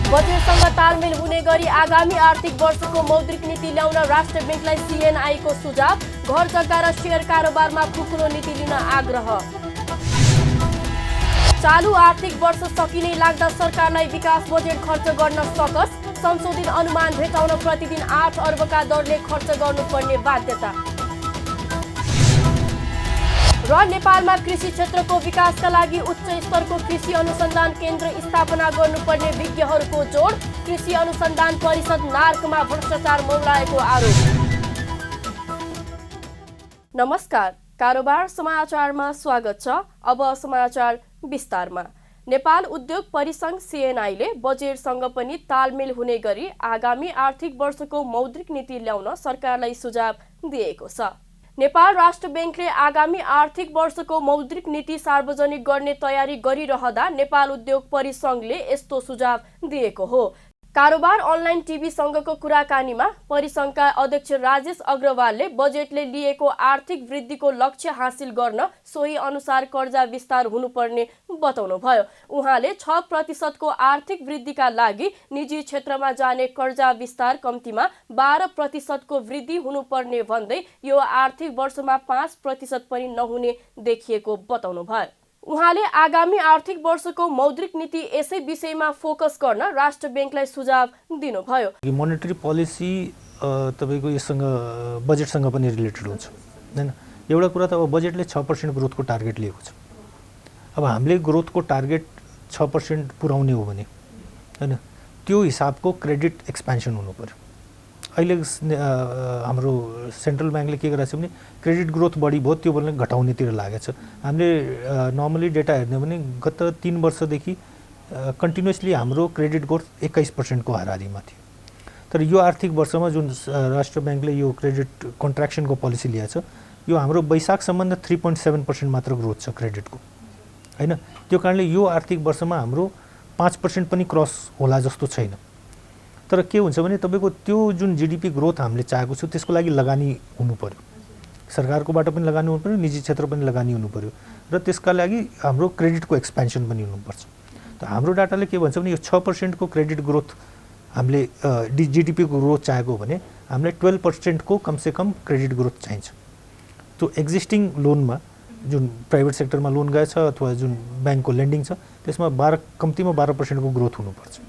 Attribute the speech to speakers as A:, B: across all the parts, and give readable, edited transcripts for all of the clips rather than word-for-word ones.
A: बजेटसँग तालमेल हुने गरी आगामी आर्थिक वर्षको मौद्रिक नीति ल्याउन राष्ट्र बैंकलाई सीएनआईको सुझाव। घर जग्गा र शेयर कारोबारमा खुकुलो नीति लिन आग्रह। चालु आर्थिक वर्ष सकिने लाग्दा सरकारलाई विकास बजेट खर्च गर्न सकस। संशोधित अनुमान भेटाउन प्रतिदिन 8 अर्बका दरले खर्च गर्नुपर्ने बाध्यता। र नेपालमा कृषि क्षेत्रको विकासका लागि उच्च स्तरको कृषि अनुसन्धान केन्द्र स्थापना गर्नुपर्ने विज्ञहरूको जोड। कृषि अनुसन्धान परिषद नार्कमा भ्रष्टाचार मौलाएको आरोप। नमस्कार, कारोबार समाचारमा स्वागत छ। अब समाचार विस्तारमा। नेपाल उद्योग परिसंघ सीएनआईले बजेटसँग पनि तालमेल हुने गरी आगामी आर्थिक वर्षको मौद्रिक नीति ल्याउन सरकारलाई सुझाव दिएको छ। नेपाल राष्ट्र बैंकले आगामी आर्थिक वर्षको मौद्रिक नीति सार्वजनिक गर्ने तयारी गरिरहँदा नेपाल उद्योग परिसंघले यस्तो सुझाव दिएको हो। कारोबार अनलाइन टिभी संघको कुराकानीमा परिसंघका अध्यक्ष राजेश अग्रवालले बजेटले लिएको आर्थिक वृद्धिको लक्ष्य हासिल गर्न सोही अनुसार कर्जा विस्तार हुनुपर्ने बताउनुभयो। उहाँले 6% को आर्थिक वृद्धिका लागि निजी क्षेत्रमा जाने कर्जा विस्तार कम्तीमा 12% को वृद्धि हुनुपर्ने भन्दै यो आर्थिक वर्षमा 5% पनि नहुने देखिएको बताउनुभयो। उहाँले आगामी आर्थिक वर्षको मौद्रिक नीति यसै विषयमा फोकस गर्न राष्ट्र बैंकलाई सुझाव दिनुभयो।
B: मोनेटरी पोलिसी तपाईको यससँग बजेटसँग पनि रिलेटेड हुन्छ हैन। एउटा कुरा त अब बजेटले 6% ग्रोथको टार्गेट लिएको छ। अब हामीले ग्रोथको टार्गेट 6% पुर्याउने हो भने हैन, त्यो हिसाबको क्रेडिट एक्सपेन्सन हुनु पर्यो। अहिले हाम्रो सेन्ट्रल ब्याङ्कले के गरेछ भने क्रेडिट ग्रोथ बढी भयो, त्यो भने घटाउनेतिर लागेको छ। हामीले नर्मली डेटा हेर्ने भने गत 3 वर्षदेखि कन्टिन्युअसली हाम्रो क्रेडिट ग्रोथ 21% को हाराहारीमा थियो। तर यो आर्थिक वर्षमा जुन राष्ट्र ब्याङ्कले यो क्रेडिट कन्ट्र्याक्सनको पोलिसी ल्याएको छ, यो हाम्रो वैशाखसम्म 3.7% मात्र ग्रोथ छ क्रेडिटको हैन। त्यो कारणले यो आर्थिक वर्षमा हाम्रो 5% पनि क्रस होला जस्तो छैन। तर के हुन्छ भने तपाईको त्यो जुन जीडीपी ग्रोथ हामीले चाहेको छ त्यसको लागि लगानी हुनु पर्यो। सरकारकोबाट पनि लगानी हुनु पर्यो, निजी क्षेत्र पनि लगानी हुनु पर्यो र त्यसका लागि हाम्रो क्रेडिटको एक्सपेन्सन पनि हुनुपर्छ। त हाम्रो डाटाले के भन्छ भने यो 6% को क्रेडिट ग्रोथ हामीले जीडीपी को ग्रोथ चाहेको भने हामीले 12% को कमसे कम क्रेडिट ग्रोथ चाहिन्छ। त्यो एक्जिस्टिङ लोनमा जुन प्राइभेट सेक्टरमा लोन गएछ अथवा जुन ब्याङ्कको लेन्डिङ छ त्यसमा कम्तीमा 12% को ग्रोथ हुनुपर्छ।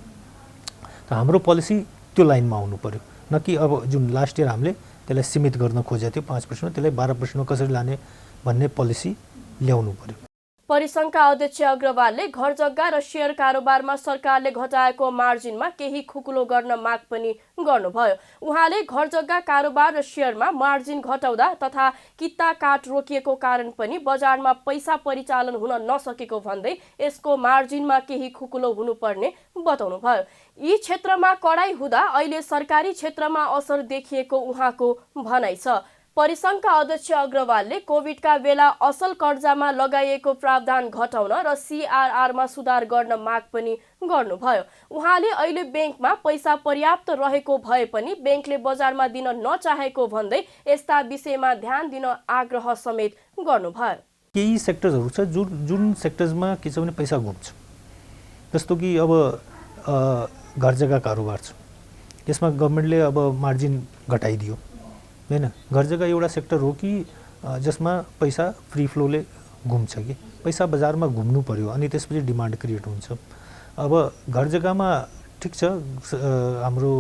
B: हाम्रो पोलिसी त्यो लाइनमा आउनु पर्यो, न कि अब जुन लास्ट इयर हामीले त्यसलाई सीमित गर्न खोजेको थियो 5%, त्यसलाई 12% कसरी लाने भन्ने पोलिसी ल्याउनु पर्यो।
A: परिसंघका अध्यक्ष अग्रवालले घर जग्गा र शेयर कारोबारमा सरकारले घटाएको मार्जिनमा केही खुकुलो गर्न माग पनि गर्नुभयो। उहाँले घर जग्गा कारोबार र शेयरमा मार्जिन घटाउँदा तथा किता काट रोकिएको कारण पनि बजारमा पैसा परिचालन हुन नसकेको भन्दै यसको मार्जिनमा केही खुकुलो हुनुपर्ने बताउनुभयो। यी क्षेत्रमा कडाई हुँदा अहिले सरकारी क्षेत्रमा असर देखिएको उहाँको भनाइ छ। परिसंघका अध्यक्ष अग्रवालले कोभिडका बेला असल कर्जामा लगाइएको प्रावधान घटाउन र सीआरआरमा सुधार गर्न माग पनि गर्नुभयो। उहाँले अहिले बैंकमा पैसा पर्याप्त रहेको भए पनि बैंकले बजारमा दिन नचाहेको भन्दै यस्ता विषयमा ध्यान दिन आग्रह समेत गर्नुभयो।
B: केही सेक्टरहरू छ जुन सेक्टर्समा के छ भने पैसा घुम्छ, जस्तो कि अब घर जग्गा कारोबार छ, यसमा गभर्नमेन्टले अब मार्जिन घटाइदियो हैन। घर जग्गा एउटा सेक्टर हो कि जसमा पैसा फ्री फ्लोले घुम्छ कि पैसा बजारमा घुम्नु पर्यो अनि त्यसपछि डिमान्ड क्रिएट हुन्छ। अब घर जग्गामा ठिक छ, हाम्रो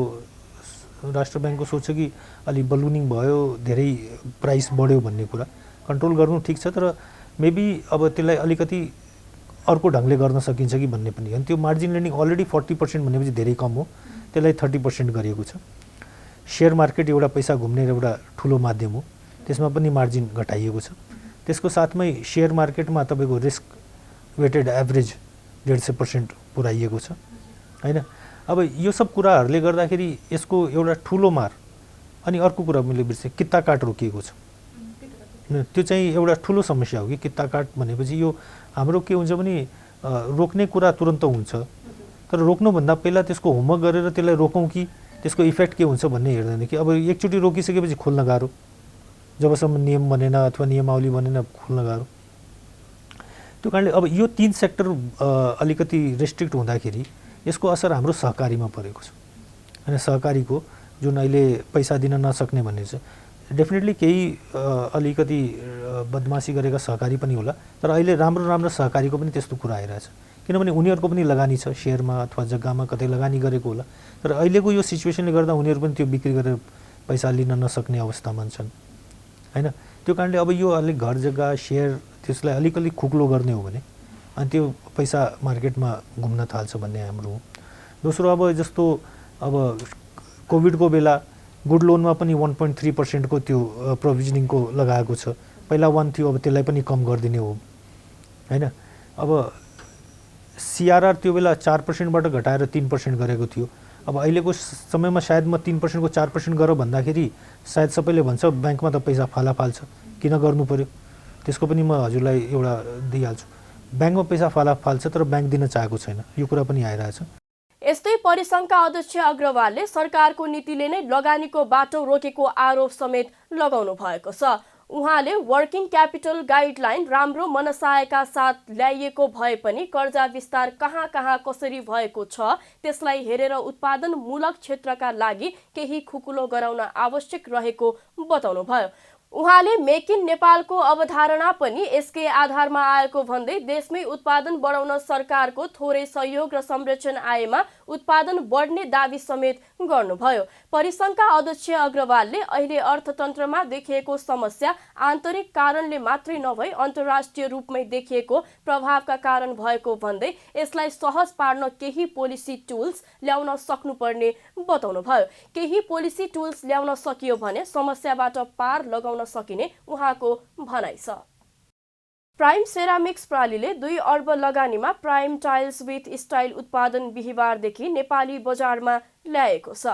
B: राष्ट्र ब्याङ्कको सोच छ कि अलि बलुनिङ भयो, धेरै प्राइस बढ्यो भन्ने कुरा कन्ट्रोल गर्नु ठिक छ, तर मेबी अब त्यसलाई अलिकति अर्को ढङ्गले गर्न सकिन्छ कि भन्ने पनि। अनि त्यो मार्जिन लेन्डिङ अलरेडी 40% भनेपछि धेरै कम हो, त्यसलाई 30% गरिएको छ। शेयर मार्केट एउटा पैसा घुम्ने एउटा ठुलो माध्यम हो, त्यसमा पनि मार्जिन घटाइएको छ। त्यसको साथमै शेयर मार्केटमा तपाईँको रिस्क वेटेड एभरेज 150% पुर्याइएको छ हैन। अब यो सब कुराहरूले गर्दाखेरि यसको एउटा ठुलो मार। अनि अर्को कुरा मैले बिर्सेँ, किता काट रोकिएको छ। त्यो चाहिँ एउटा ठुलो समस्या हो कि किता काट भनेपछि यो हाम्रो के हुन्छ भने रोक्ने कुरा तुरन्त हुन्छ, तर रोक्नुभन्दा पहिला त्यसको होमवर्क गरेर त्यसलाई रोकौँ कि त्यसको इफेक्ट के हुन्छ भन्ने हेर्दैन कि अब एकचोटि रोकिसकेपछि खोल्न गाह्रो, जबसम्म नियम बनेन अथवा नियमावली बनेन खोल्न गाह्रो। त्यो कारणले अब यो 3 सेक्टर अलिकति रेस्ट्रिक्ट हुँदाखेरि यसको असर हाम्रो सहकारीमा परेको छ हैन। सहकारीको जुन अहिले पैसा दिन नसक्ने भन्ने छ, डेफिनेटली केही अलिकति बदमासी गरेका सहकारी पनि होला, तर अहिले राम्रो राम्रो सहकारीको पनि त्यस्तो कुरा आइरहेछ, किनभने उनीहरूको पनि लगानी छ, सेयरमा अथवा जग्गामा कतै लगानी गरेको होला, तर अहिलेको यो सिचुएसनले गर्दा उनीहरू पनि त्यो बिक्री गरेर पैसा लिन नसक्ने अवस्थामा छन् हैन। त्यो कारणले अब यो अलिक घर जग्गा सेयर त्यसलाई अलिकति खुक्लो गर्ने हो भने अनि त्यो पैसा मार्केटमा घुम्न थाल्छ भन्ने हाम्रो हो। दोस्रो, अब जस्तो अब कोभिडको बेला गुड लोनमा पनि 1.3% को त्यो प्रोभिजनिङको लगाएको छ, पहिला 1 थियो, अब त्यसलाई पनि कम गरिदिने हो हैन। अब सीआरआर त्यो बेला 4% बाट घटाएर 3% गरेको थियो, अब अहिलेको समयमा सायद म 3% को 4% गर भन्दाखेरि सायद सबैले भन्छ ब्याङ्कमा त पैसा फालाफाल छ, किन गर्नु पर्यो, त्यसको पनि म हजुरलाई एउटा दिइहाल्छु, ब्याङ्कमा पैसा फालाफाल छ तर ब्याङ्क दिन चाहेको छैन, यो कुरा पनि आइरहेछ।
A: यस्तै परिसङ्घका अध्यक्ष अग्रवालले सरकारको नीतिले नै लगानीको बाटो रोकेको आरोप समेत लगाउनु भएको छ। उहाँले वर्किङ क्यापिटल गाइडलाइन राम्रो मनसायका साथ ल्याइएको भए पनि कर्जा विस्तार कहाँ कहाँ कसरी भएको छ त्यसलाई हेरेर उत्पादनमूलक क्षेत्रका लागि केही खुकुलो गराउन आवश्यक रहेको बताउनुभयो। उहाँले मेक इन नेपालको अवधारणा पनि यसकै आधारमा आएको भन्दै देशमै उत्पादन बढाउन सरकारको थोरै सहयोग र संरक्षण आएमा उत्पादन बढ्ने दावी समेत गर्नुभयो। परिसङ्घका अध्यक्ष अग्रवालले अहिले अर्थतन्त्रमा देखिएको समस्या आन्तरिक कारणले मात्रै नभई अन्तर्राष्ट्रिय रूपमै देखिएको प्रभावका कारण भएको भन्दै यसलाई सहज पार्न केही पोलिसी टुल्स ल्याउन सक्नुपर्ने बताउनुभयो। केही पोलिसी टुल्स ल्याउन सकियो भने समस्याबाट पार लगाउन सकिने उहाँको भनाइ छ। प्राइम सेरामिक्स प्रालीले 2 अर्ब लगानीमा प्राइम टाइल्स विथ स्टाइल उत्पादन बिहिबारदेखि नेपाली बजारमा ल्याएको छ।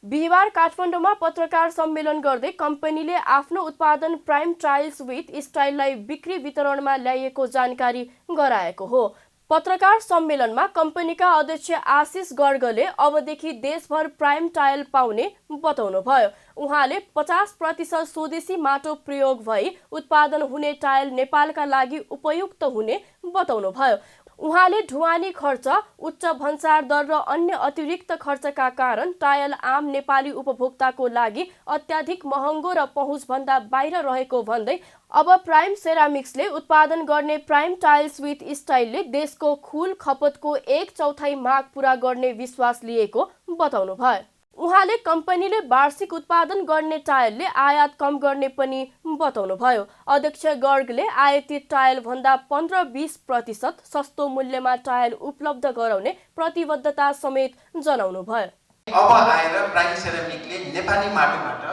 A: बिहिबार काठमाडौँमा पत्रकार सम्मेलन गर्दै कम्पनीले आफ्नो उत्पादन प्राइम टाइल्स विथ स्टाइललाई बिक्री वितरणमा ल्याइएको जानकारी गराएको हो। पत्रकार सम्मेलनमा कम्पनीका अध्यक्ष आशिष गर्गले अबदेखि देशभर प्राइम टाइल पाउने बताउनुभयो। उहाँले 50% स्वदेशी माटो प्रयोग भई उत्पादन हुने टाइल नेपालका लागि उपयुक्त हुने बताउनुभयो। उहाँले ढुवानी खर्च, उच्च भन्सार दर र अन्य अतिरिक्त खर्चका कारण टायल आम नेपाली उपभोक्ताको लागि अत्याधिक महँगो र पहुँचभन्दा बाहिर रहेको भन्दै अब प्राइम सेरामिक्सले उत्पादन गर्ने प्राइम टाइल्स विथ स्टाइलले देशको खुल खपतको 1/4 माग पूरा गर्ने विश्वास लिएको बताउनुभयो। उहाँले कम्पनीले वार्षिक उत्पादन गर्ने टायलले आयात कम गर्ने पनि बताउनुभयो। अध्यक्ष गर्गले आयातित टायल भन्दा 15-20% सस्तो मूल्यमा टायल उपलब्ध गराउने प्रतिबद्धता समेत जनाउनुभयो।
C: अब आएर प्राइम सेरामिकले नेपाली माटोबाट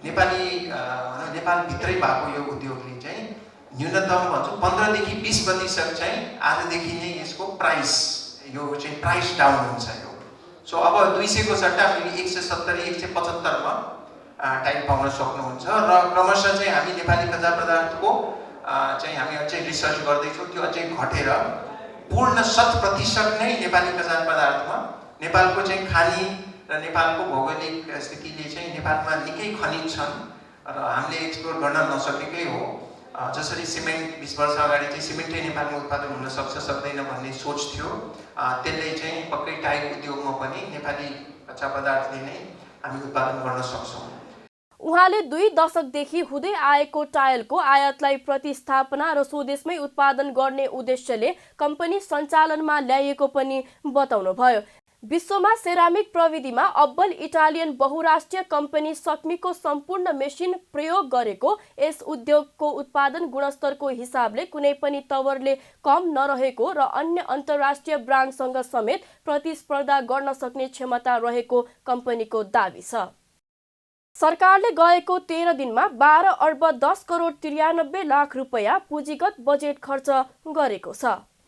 C: नेपाल भित्रै भएको यो उद्योगले चाहिँ न्यूनतम भन्छु 15 देखि 20% चाहिँ आजदेखि नै यसको प्राइस डाउन हुन्छ। यो सो अब 200 को सट्टा हामीले 170-175 मा टाइल पाउन सक्नुहुन्छ र क्रमशः चाहिँ हामी नेपाली कच्चा पदार्थको चाहिँ हामी अझै रिसर्च गर्दैछौँ, त्यो अझै घटेर पूर्ण 100% नै नेपाली कच्चा पदार्थमा नेपालको चाहिँ खानी र नेपालको भौगोलिक स्थितिले चाहिँ नेपालमा निकै खनिज छन् र हामीले एक्सप्लोर गर्न नसकेकै हो। जसरी सिमेन्ट 20 वर्ष अगाडि चाहिँ सिमेन्टै नेपालमा उत्पादन हुन सक्छ सक्दैन भन्ने सोच थियो, त्यसले चाहिँ पक्कै टाइल उद्योगमा पनि नेपाली कच्चा पदार्थले नै हामी उत्पादन गर्न सक्छौँ।
A: उहाँले 2 दशकदेखि हुँदै आएको टायलको आयातलाई प्रतिस्थापना र स्वदेशमै उत्पादन गर्ने उद्देश्यले कम्पनी सञ्चालनमा ल्याइएको पनि बताउनुभयो। विश्वमा सेरामिक प्रविधिमा अब्बल इटालियन बहुराष्ट्रिय कम्पनी सक्मीको सम्पूर्ण मेसिन प्रयोग गरेको यस उद्योगको उत्पादन गुणस्तरको हिसाबले कुनै पनि तवरले कम नरहेको र अन्य अन्तर्राष्ट्रिय ब्रान्डसँग समेत प्रतिस्पर्धा गर्न सक्ने क्षमता रहेको कम्पनीको दावी छ। सरकारले गएको 13 दिनमा 12 अर्ब 10 करोड 93 लाख रुपैयाँ पुँजीगत बजेट खर्च गरेको छ।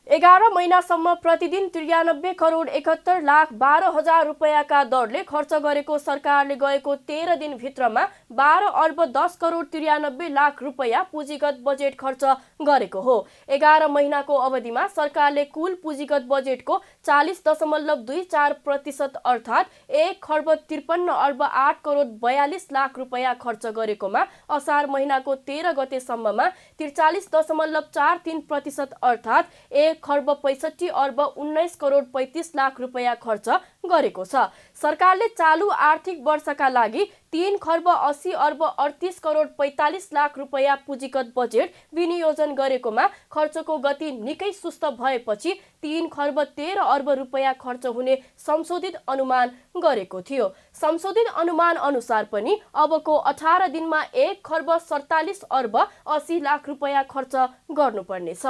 A: 11 महिनासम्म प्रतिदिन 93 करोड 71 लाख 12 हजार रुपैयाँका दरले खर्च गरेको सरकारले गएको 13 दिनभित्रमा 12 अर्ब 10 करोड 93 लाख रुपैयाँ पुँजीगत बजेट खर्च गरेको हो। 11 महिनाको अवधिमा सरकारले कुल पुँजीगत बजेटको 40.24% अर्थात् 1 खर्ब 53 अर्ब 8 करोड 42 लाख रुपैयाँ खर्च गरेकोमा असार महिनाको 13 गतेसम्ममा 43.43% अर्थात् 1 1,65,19,35,35 रुपैयाँ खर्च गरेको छ। सरकारले चालु आर्थिक वर्षका लागि 3,80,38,45,00,000 रुपैयाँ पुँजीगत बजेट विनियोजन गरेकोमा खर्चको गति निकै सुस्त भएपछि 3,13,00,00,000 रुपैयाँ खर्च हुने संशोधित अनुमान गरेको थियो। संशोधित अनुमान अनुसार पनि अबको 18 दिनमा 1,47,80,00,000 रुपैयाँ खर्च गर्नुपर्नेछ।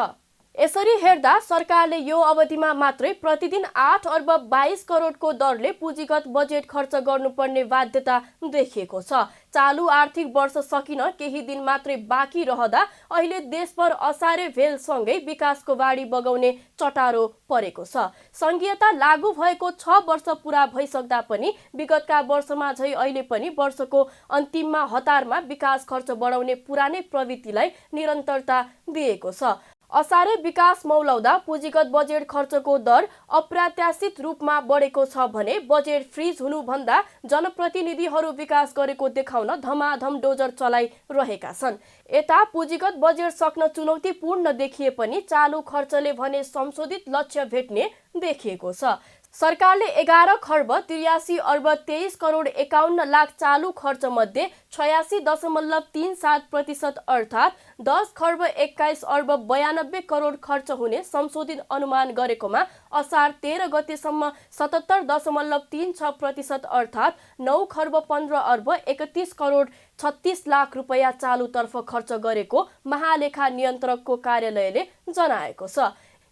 A: यसरी हेर्दा सरकारले यो अवधिमा मात्रै प्रतिदिन 8,22,00,00,000 दरले पुँजीगत बजेट खर्च गर्नुपर्ने बाध्यता देखिएको छ। चालु आर्थिक वर्ष सकिन केही दिन मात्रै बाँकी रहँदा अहिले देशभर असारे भेलसँगै विकासको बाढी बगाउने चटारो परेको छ। संघीयता लागू भएको 6 वर्ष पुरा भइसक्दा पनि विगतका वर्षमा झै अहिले पनि वर्षको अन्तिममा हतारमा विकास खर्च बढाउने पुरानै प्रवृत्तिलाई निरन्तरता दिएको छ। असारे विकास मौलाउँदा पुँजीगत बजेट खर्चको दर अप्रत्याशित रूपमा बढेको छ भने बजेट फ्रिज हुनुभन्दा जनप्रतिनिधिहरू विकास गरेको देखाउन धमाधम डोजर चलाइरहेका छन्। यता पुँजीगत बजेट सक्न चुनौतीपूर्ण देखिए पनि चालु खर्चले भने संशोधित लक्ष्य भेट्ने देखिएको छ। सरकारले 11,83,23,51,00,000 चालु खर्च मध्ये 86.37% अर्थात् 10,21,92,00,000 खर्च हुने संशोधित अनुमान गरेकोमा असार 13 गतेसम्म 77.36% अर्थात् 9,15,31,36,00,000 रुपैयाँ चालुतर्फ खर्च गरेको महालेखा नियन्त्रकको कार्यालयले जनाएको छ।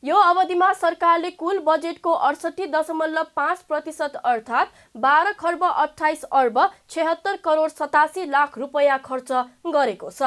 A: यो अवधिमा सरकारले कुल बजेटको 68.5% अर्थात् 12,28,76,87,00,000 रुपैयाँ खर्च गरेको छ।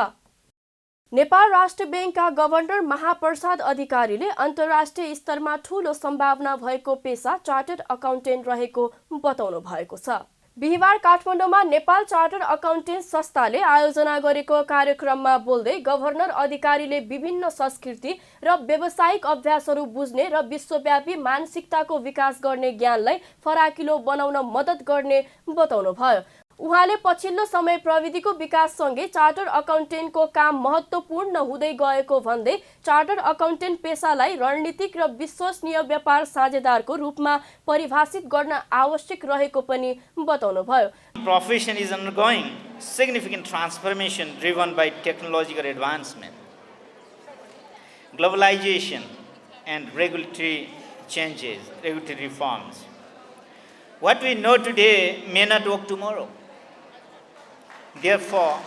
A: नेपाल राष्ट्र बैंकका गभर्नर महाप्रसाद अधिकारीले अन्तर्राष्ट्रिय स्तरमा ठूलो सम्भावना भएको पेशा चार्टर्ड अकाउन्टेन्ट रहेको बताउनु भएको छ। बिहिबार काठमाडौँमा नेपाल चार्टर्ड अकाउन्टेन्ट संस्थाले आयोजना गरेको कार्यक्रममा बोल्दै गभर्नर अधिकारीले विभिन्न संस्कृति र व्यावसायिक अभ्यासहरू बुझ्ने र विश्वव्यापी मानसिकताको विकास गर्ने ज्ञानलाई फराकिलो बनाउन मद्दत गर्ने बताउनुभयो। उहाँले पछिल्लो समय प्रविधिको विकाससँगै चार्टर्ड अकाउन्टेन्टको काम महत्त्वपूर्ण हुँदै गएको भन्दै चार्टर्ड अकाउन्टेन्ट पेशालाई रणनीतिक र विश्वसनीय व्यापार साझेदारको रूपमा परिभाषित गर्न आवश्यक रहेको पनि बताउनुभयो।
D: Profession is undergoing significant transformation driven by technological advancement, globalization and regulatory changes, regulatory reforms. What we know today may not work tomorrow. Therefore,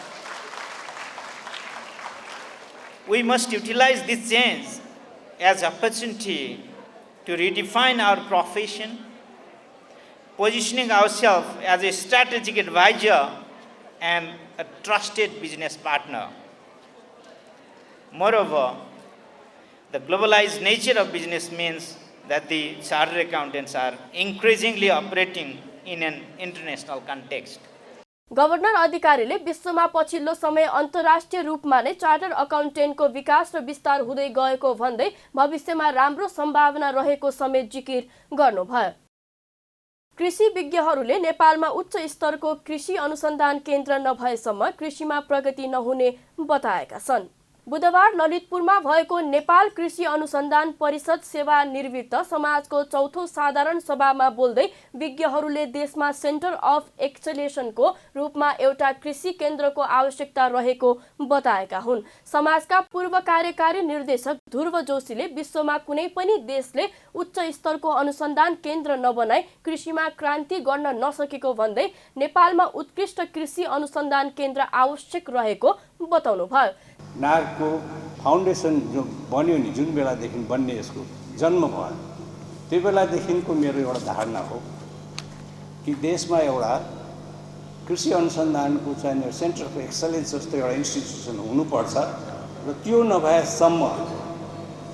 D: we must utilize this change as opportunity to redefine our profession, positioning ourselves as a strategic advisor and a trusted business partner. Moreover, the globalized nature of business means that the chartered accountants are increasingly operating in an international context.
A: Governor अधिकारीले विश्वमा पछिल्लो समय अन्तर्राष्ट्रिय रूपमा नै chartered अकाउन्टेन्टको विकास र विस्तार हुँदै गएको भन्दै भविष्यमा राम्रो सम्भावना रहेको समेत जिकिर गर्नुभयो। कृषि विज्ञहरूले नेपालमा उच्च स्तरको कृषि अनुसन्धान केन्द्र नभएसम्म कृषिमा प्रगति नहुने बताएका छन्। बुधबार ललितपुरमा भएको नेपाल कृषि अनुसन्धान परिषद सेवानिवृत्त समाजको चौथो साधारण सभामा बोल्दै विज्ञहरूले देशमा सेन्टर अफ एक्सलेसनको रूपमा एउटा कृषि केन्द्रको आवश्यकता रहेको बताएका हुन्। समाजका पूर्व कार्यकारी निर्देशक ध्रुव जोशीले विश्वमा कुनै पनि देशले उच्च स्तरको अनुसन्धान केन्द्र नबनाई कृषिमा क्रान्ति गर्न नसकेको भन्दै नेपालमा उत्कृष्ट कृषि अनुसन्धान केन्द्र आवश्यक रहेको बताउनुभयो।
E: नागको फाउन्डेसन जो बन्यो नि जुन बेलादेखि बन्ने यसको जन्म भयो त्यो बेलादेखिको मेरो एउटा धारणा हो कि देशमा एउटा कृषि अनुसन्धानको चाहिँ सेन्टर अफ एक्सलेन्स जस्तो एउटा इन्स्टिट्युसन हुनुपर्छ र त्यो नभएसम्म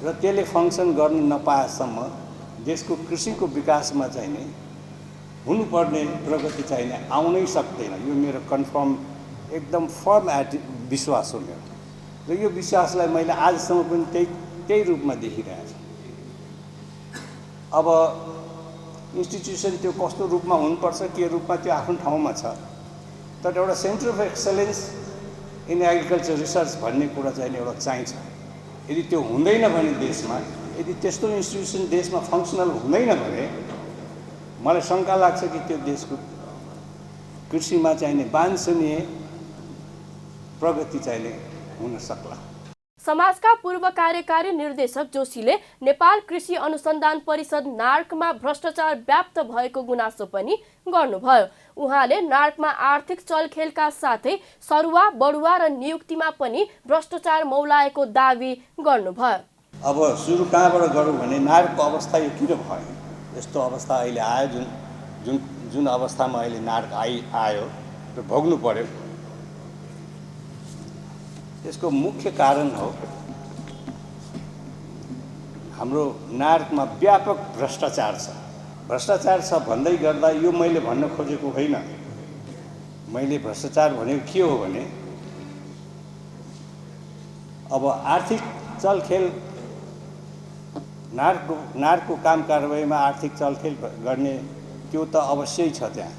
E: र त्यसले फङ्सन गर्न नपाएसम्म देशको कृषिको विकासमा चाहिँ नि हुनुपर्ने प्रगति चाहिँ नि आउनै सक्दैन। यो मेरो कन्फर्म एकदम फर्म विश्वास हो मेरो र यो विश्वासलाई मैले आजसम्म पनि त्यही रूपमा देखिरहेको छु। अब इन्स्टिट्युसन त्यो कस्तो रूपमा हुनुपर्छ के रूपमा त्यो आफ्नो ठाउँमा छ तर एउटा centre of excellence in agriculture research भन्ने कुरा चाहिँ एउटा चाहिन्छ। यदि त्यो हुँदैन भने देशमा यदि त्यस्तो इन्स्टिट्युसन देशमा फङ्सनल हुँदैन भने मलाई शङ्का लाग्छ कि त्यो देशको कृषिमा चाहिने वाञ्छनीय प्रगति चाहिने हुन सक्ला।
A: समाजका पूर्व कार्यकारी निर्देशक जोशीले नेपाल कृषि अनुसन्धान परिषद नार्कमा भ्रष्टाचार व्याप्त भएको गुनासो पनि गर्नुभयो। उहाँले नार्कमा आर्थिक चलखेलका साथै सरुवा बढुवा र नियुक्तिमा पनि भ्रष्टाचार मौलाएको दावी गर्नुभयो।
E: अब सुरु कहाँबाट गरौँ भने नार्कको अवस्था यो किन भयो, यस्तो अवस्था अहिले आयो जुन अवस्थामा अहिले नार्क आयो र भोग्नु पर्यो, यसको मुख्य कारण हो हाम्रो नार्कमा व्यापक भ्रष्टाचार छ। भ्रष्टाचार छ भन्दै गर्दा यो मैले भन्न खोजेको होइन। मैले भ्रष्टाचार भनेको के हो भने अब आर्थिक चलखेल नार्कको काम कारबाहीमा आर्थिक चलखेल गर्ने त्यो त अवश्यै छ। त्यहाँ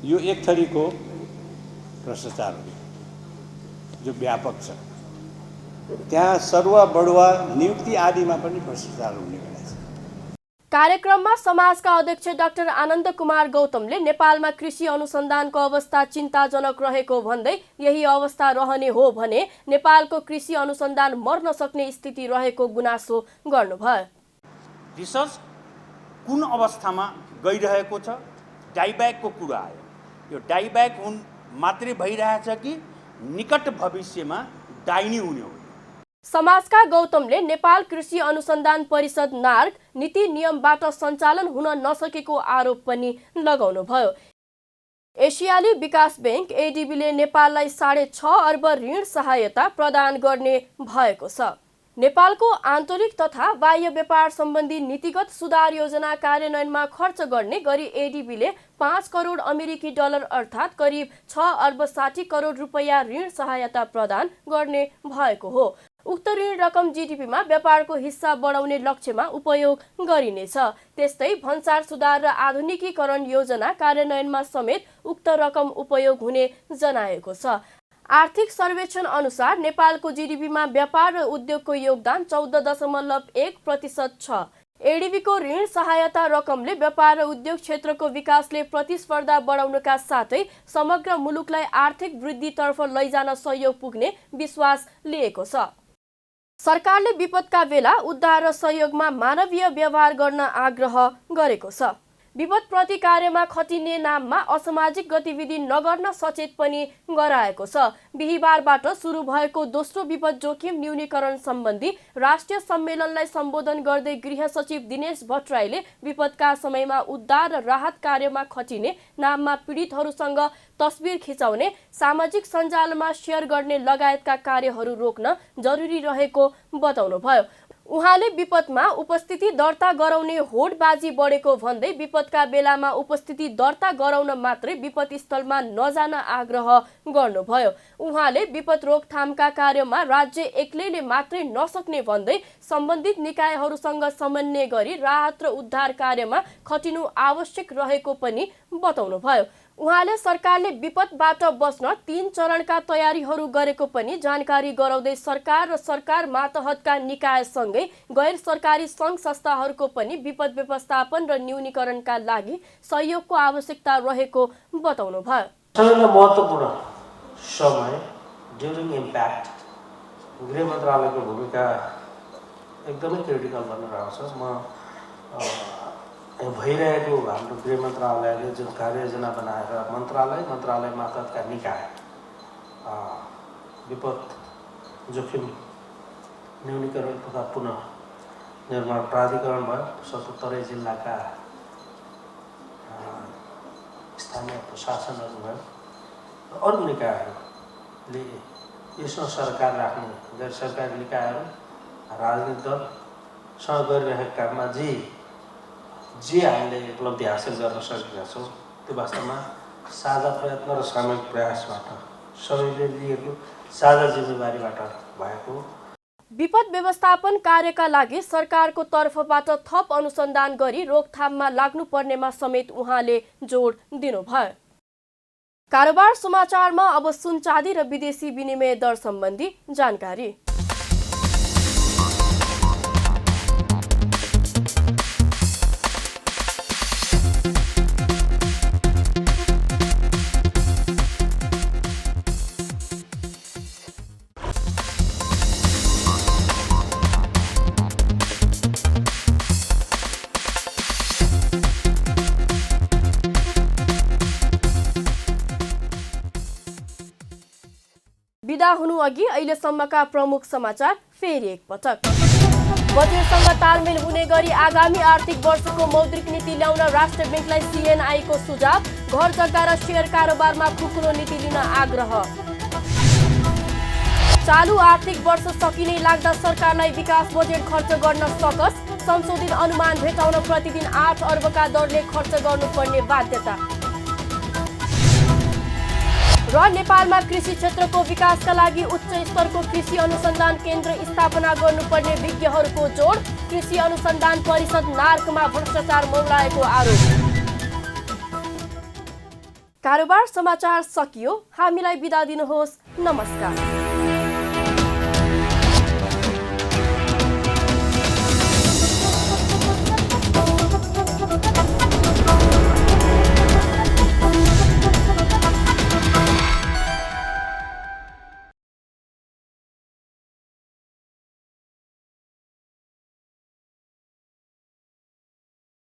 E: यो एक थरीको भ्रष्टाचार हो जो व्यापक छ। त्यहाँ सरुवा बढुवा नियुक्ति आदिमा पनि भ्रष्टाचार हुने बेला छ।
A: कार्यक्रममा समाजका अध्यक्ष डाक्टर आनन्द कुमार गौतमले नेपालमा कृषि अनुसन्धानको अवस्था चिन्ताजनक रहेको भन्दै यही अवस्था रहने हो भने नेपालको कृषि अनुसन्धान मर्न सक्ने स्थिति रहेको गुनासो गर्नुभयो।
F: रिसर्च कुन अवस्थामा गइरहेको छ, डाइब्याकको कुरा आयो। यो डाइब्याक मात्रै भइरहेछ कि निकट भविष्यमा डाइनी हुने हो।
A: समाजका गौतमले नेपाल कृषि अनुसन्धान परिषद नार्क नीति नियमबाट सञ्चालन हुन नसकेको आरोप पनि लगाउनुभयो। एसियाली विकास बैंक एडिबीले नेपाललाई 6.5 अर्ब ऋण सहायता प्रदान गर्ने भएको छ। नेपालको आन्तरिक तथा बाह्य व्यापार सम्बन्धी नीतिगत सुधार योजना कार्यान्वयनमा खर्च गर्ने गरी एडिबीले 5 करोड अमेरिकी डलर अर्थात् करिब 6 अर्ब 60 करोड रुपैयाँ ऋण सहायता प्रदान गर्ने भएको हो। उक्त ऋण रकम जीडीपीमा व्यापारको हिस्सा बढाउने लक्ष्यमा उपयोग गरिनेछ। त्यस्तै भन्सार सुधार र आधुनिकीकरण योजना कार्यान्वयनमा समेत उक्त रकम उपयोग हुने जनाएको छ। आर्थिक सर्वेक्षण अनुसार नेपालको जीडीपीमा व्यापार र उद्योगको योगदान 14.1% छ। एडिबीको ऋण सहायता रकमले व्यापार र उद्योग क्षेत्रको विकासले प्रतिस्पर्धा बढाउनका साथै समग्र मुलुकलाई आर्थिक वृद्धितर्फ लैजान सहयोग पुग्ने विश्वास लिएको छ। सरकारले विपदका बेला उद्धार र सहयोगमा मानवीय व्यवहार गर्न आग्रह गरेको छ। विपदप्रति कार्यमा खटिने नाममा असामाजिक गतिविधि नगर्न सचेत पनि गराएको छ। बिहीबारबाट सुरु भएको दोस्रो विपद जोखिम न्यूनीकरण सम्बन्धी राष्ट्रिय सम्मेलनलाई सम्बोधन गर्दै गृह सचिव दिनेश भट्टराईले विपदका समयमा उद्धार र राहत कार्यमा खटिने नाममा पीडितहरूसँग तस्बिर खिचाउने, सामाजिक सञ्जालमा सेयर गर्ने लगायतका कार्यहरू रोक्न जरुरी रहेको बताउनुभयो। उहाँले विपदमा उपस्थिति दर्ता गराउने होडबाजी बढेको भन्दै विपदका बेलामा उपस्थिति दर्ता गराउन मात्रै विपद स्थलमा नजान आग्रह गर्नुभयो। उहाँले विपद रोकथामका कार्यमा राज्य एक्लैले मात्रै नसक्ने भन्दै सम्बन्धित निकायहरूसँग समन्वय गरी राहत र उद्धार कार्यमा खटिनु आवश्यक रहेको पनि बताउनुभयो। उहाँले सरकारले विपदबाट बस्न 3 चरणका तयारीहरू गरेको पनि जानकारी गराउँदै सरकार र सरकार मातहतका निकायसँगै गैर सरकारी सङ्घ संस्थाहरूको पनि विपद व्यवस्थापन र न्यूनीकरणका लागि सहयोगको आवश्यकता रहेको बताउनुभयो।
G: सबैभन्दा महत्त्वपूर्ण समय ड्युरिङ इम्प्याक्ट गृह मन्त्रालयको भूमिका एकदमै क्रिटिकल बनेर आउँछ। भइरहेको हाम्रो गृह मन्त्रालयले जुन कार्ययोजना बनाएर मन्त्रालय मातहतका निकाय विपद जोखिम न्यूनीकरण तथा पुनः निर्माण प्राधिकरण भयो, 77 जिल्लाका स्थानीय प्रशासनहरू भयो, अरू निकायहरूले यसमा सरकार राख्ने गैर सरकारी निकायहरू राजनीतिक दलसँग गरिरहेका काममा जे हामीले उपलब्धि हासिल गर्न सकेका छौँ त्यो वास्तवमा साझा प्रयत्न र सामूहिक प्रयासबाट सबैले लिएको साझा जिम्मेवारीबाट भएको।
A: विपद व्यवस्थापन कार्यका लागि सरकारको तर्फबाट थप अनुसन्धान गरी रोकथाममा लाग्नुपर्नेमा समेत उहाँले जोड दिनुभयो। कारोबार समाचारमा अब सुन चाँदी र विदेशी विनिमय दर सम्बन्धी जानकारी। बिदा हुनु अघि अहिलेसम्मका प्रमुख समाचार फेरि एकपटक। बजेटसँग तालमेल हुने गरी आगामी आर्थिक वर्षको मौद्रिक नीति ल्याउन राष्ट्र बैंकलाई CNI को सुझाव। घर जग्गा र शेयर कारोबारमा खुकुलो नीति लिन आग्रह। चालु आर्थिक वर्ष सकिने लाग्दा सरकारलाई विकास बजेट खर्च गर्न सकस। संशोधित अनुमान भेटाउन प्रतिदिन 8 अर्बका दरले खर्च गर्नुपर्ने बाध्यता। र नेपालमा कृषि क्षेत्रको विकासका लागि उच्च स्तरको कृषि अनुसन्धान केन्द्र स्थापना गर्नुपर्ने विज्ञहरूको जोड। कृषि अनुसन्धान परिषद नार्कमा भ्रष्टाचार मौलाएको आरोप। कारोबार समाचार सकियो। हामीलाई बिदा दिनुहोस्। नमस्कार।